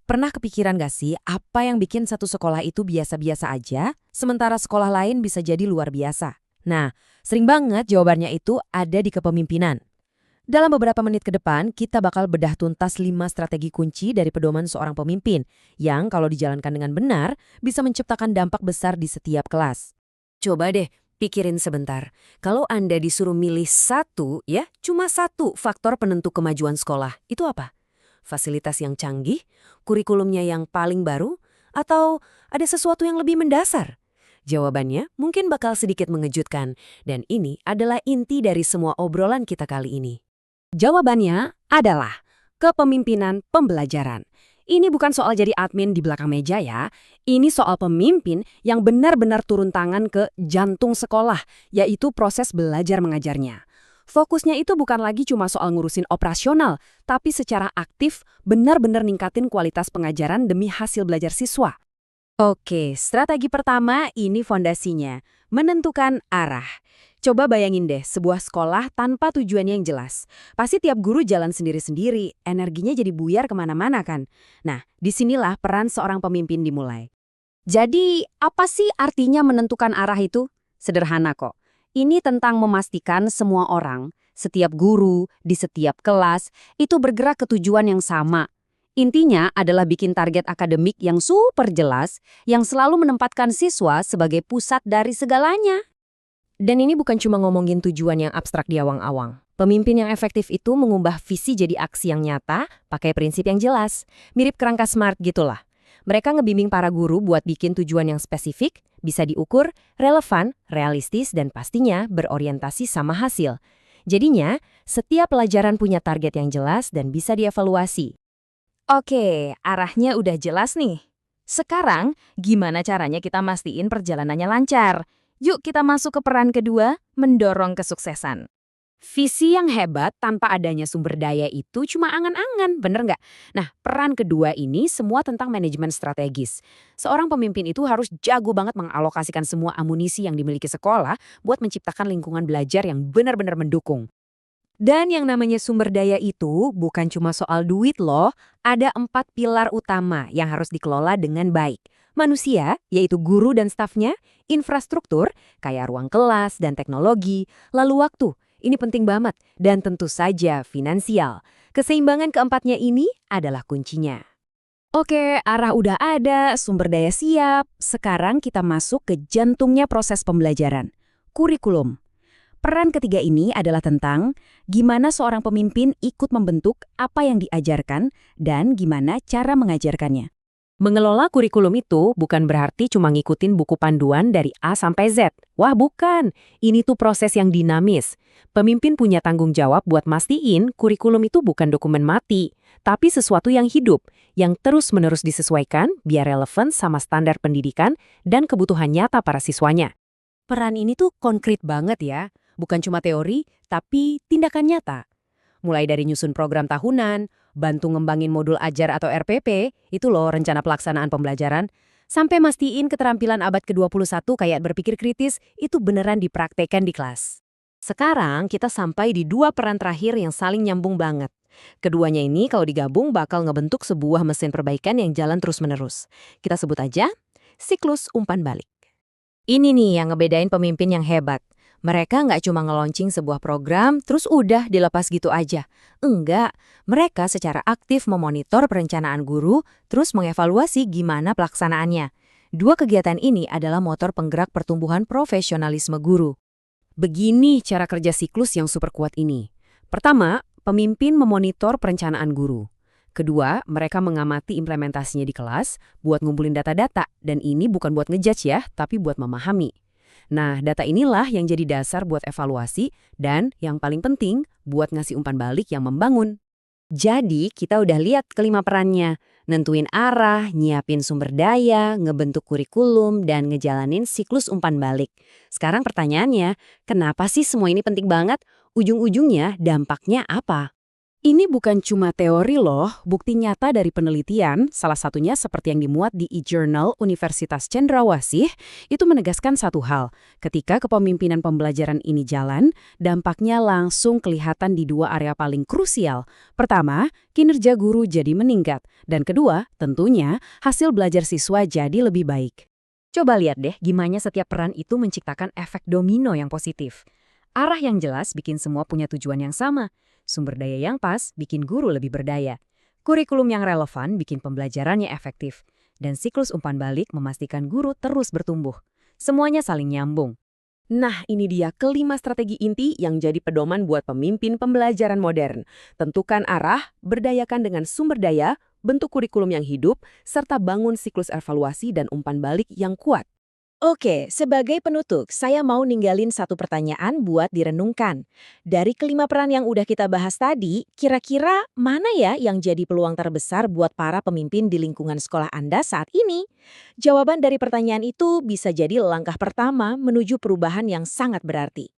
Pernah kepikiran gak sih apa yang bikin satu sekolah itu biasa-biasa aja, sementara sekolah lain bisa jadi luar biasa? Nah, sering banget jawabannya itu ada di kepemimpinan. Dalam beberapa menit ke depan, kita bakal bedah tuntas 5 strategi kunci dari pedoman seorang pemimpin yang kalau dijalankan dengan benar bisa menciptakan dampak besar di setiap kelas. Coba deh pikirin sebentar. Kalau Anda disuruh milih satu, ya, cuma satu faktor penentu kemajuan sekolah, itu apa? Fasilitas yang canggih, kurikulumnya yang paling baru, atau ada sesuatu yang lebih mendasar? Jawabannya mungkin bakal sedikit mengejutkan, dan ini adalah inti dari semua obrolan kita kali ini. Jawabannya adalah kepemimpinan pembelajaran. Ini bukan soal jadi admin di belakang meja ya. Ini soal pemimpin yang benar-benar turun tangan ke jantung sekolah, yaitu proses belajar mengajarnya. Fokusnya itu bukan lagi cuma soal ngurusin operasional, tapi secara aktif benar-benar ningkatin kualitas pengajaran demi hasil belajar siswa. Oke, strategi pertama ini fondasinya, menentukan arah. Coba bayangin deh, sebuah sekolah tanpa tujuan yang jelas. Pasti tiap guru jalan sendiri-sendiri, energinya jadi buyar kemana-mana kan? Nah, disinilah peran seorang pemimpin dimulai. Jadi, apa sih artinya menentukan arah itu? Sederhana kok. Ini tentang memastikan semua orang, setiap guru, di setiap kelas, itu bergerak ke tujuan yang sama. Intinya adalah bikin target akademik yang super jelas, yang selalu menempatkan siswa sebagai pusat dari segalanya. Dan ini bukan cuma ngomongin tujuan yang abstrak di awang-awang. Pemimpin yang efektif itu mengubah visi jadi aksi yang nyata, pakai prinsip yang jelas. Mirip kerangka SMART gitulah. Mereka ngebimbing para guru buat bikin tujuan yang spesifik, bisa diukur, relevan, realistis, dan pastinya berorientasi sama hasil. Jadinya, setiap pelajaran punya target yang jelas dan bisa dievaluasi. Oke, arahnya udah jelas nih. Sekarang, gimana caranya kita mastiin perjalanannya lancar? Yuk kita masuk ke peran kedua, mendorong kesuksesan. Visi yang hebat tanpa adanya sumber daya itu cuma angan-angan, bener nggak? Nah, peran kedua ini semua tentang manajemen strategis. Seorang pemimpin itu harus jago banget mengalokasikan semua amunisi yang dimiliki sekolah buat menciptakan lingkungan belajar yang benar-benar mendukung. Dan yang namanya sumber daya itu bukan cuma soal duit loh, ada 4 pilar utama yang harus dikelola dengan baik. Manusia, yaitu guru dan stafnya, infrastruktur, kayak ruang kelas dan teknologi, lalu waktu, ini penting banget, dan tentu saja finansial. Keseimbangan keempatnya ini adalah kuncinya. Oke, arah udah ada, sumber daya siap. Sekarang kita masuk ke jantungnya proses pembelajaran, kurikulum. Peran ketiga ini adalah tentang gimana seorang pemimpin ikut membentuk apa yang diajarkan dan gimana cara mengajarkannya. Mengelola kurikulum itu bukan berarti cuma ngikutin buku panduan dari A sampai Z. Wah bukan, ini tuh proses yang dinamis. Pemimpin punya tanggung jawab buat mastiin kurikulum itu bukan dokumen mati, tapi sesuatu yang hidup, yang terus-menerus disesuaikan biar relevan sama standar pendidikan dan kebutuhan nyata para siswanya. Peran ini tuh konkret banget ya, bukan cuma teori, tapi tindakan nyata. Mulai dari nyusun program tahunan, bantu ngembangin modul ajar atau RPP, itu loh rencana pelaksanaan pembelajaran, sampai mastiin keterampilan abad ke-21 kayak berpikir kritis itu beneran dipraktekkan di kelas. Sekarang kita sampai di 2 peran terakhir yang saling nyambung banget. Keduanya ini kalau digabung bakal ngebentuk sebuah mesin perbaikan yang jalan terus-menerus. Kita sebut aja siklus umpan balik. Ini nih yang ngebedain pemimpin yang hebat. Mereka nggak cuma nge-launching sebuah program, terus udah dilepas gitu aja. Enggak, mereka secara aktif memonitor perencanaan guru, terus mengevaluasi gimana pelaksanaannya. 2 kegiatan ini adalah motor penggerak pertumbuhan profesionalisme guru. Begini cara kerja siklus yang super kuat ini. Pertama, pemimpin memonitor perencanaan guru. Kedua, mereka mengamati implementasinya di kelas buat ngumpulin data-data, dan ini bukan buat ngejudge ya, tapi buat memahami. Nah, data inilah yang jadi dasar buat evaluasi dan yang paling penting buat ngasih umpan balik yang membangun. Jadi, kita udah lihat kelima perannya. Nentuin arah, nyiapin sumber daya, ngebentuk kurikulum, dan ngejalanin siklus umpan balik. Sekarang pertanyaannya, kenapa sih semua ini penting banget? Ujung-ujungnya dampaknya apa? Ini bukan cuma teori loh, bukti nyata dari penelitian, salah satunya seperti yang dimuat di e-journal Universitas Cendrawasih, itu menegaskan satu hal. Ketika kepemimpinan pembelajaran ini jalan, dampaknya langsung kelihatan di dua area paling krusial. Pertama, kinerja guru jadi meningkat. Dan kedua, tentunya hasil belajar siswa jadi lebih baik. Coba lihat deh gimana setiap peran itu menciptakan efek domino yang positif. Arah yang jelas bikin semua punya tujuan yang sama. Sumber daya yang pas bikin guru lebih berdaya. Kurikulum yang relevan bikin pembelajarannya efektif. Dan siklus umpan balik memastikan guru terus bertumbuh. Semuanya saling nyambung. Nah, ini dia kelima strategi inti yang jadi pedoman buat pemimpin pembelajaran modern. Tentukan arah, berdayakan dengan sumber daya, bentuk kurikulum yang hidup, serta bangun siklus evaluasi dan umpan balik yang kuat. Oke, sebagai penutup, saya mau ninggalin satu pertanyaan buat direnungkan. Dari kelima peran yang udah kita bahas tadi, kira-kira mana ya yang jadi peluang terbesar buat para pemimpin di lingkungan sekolah Anda saat ini? Jawaban dari pertanyaan itu bisa jadi langkah pertama menuju perubahan yang sangat berarti.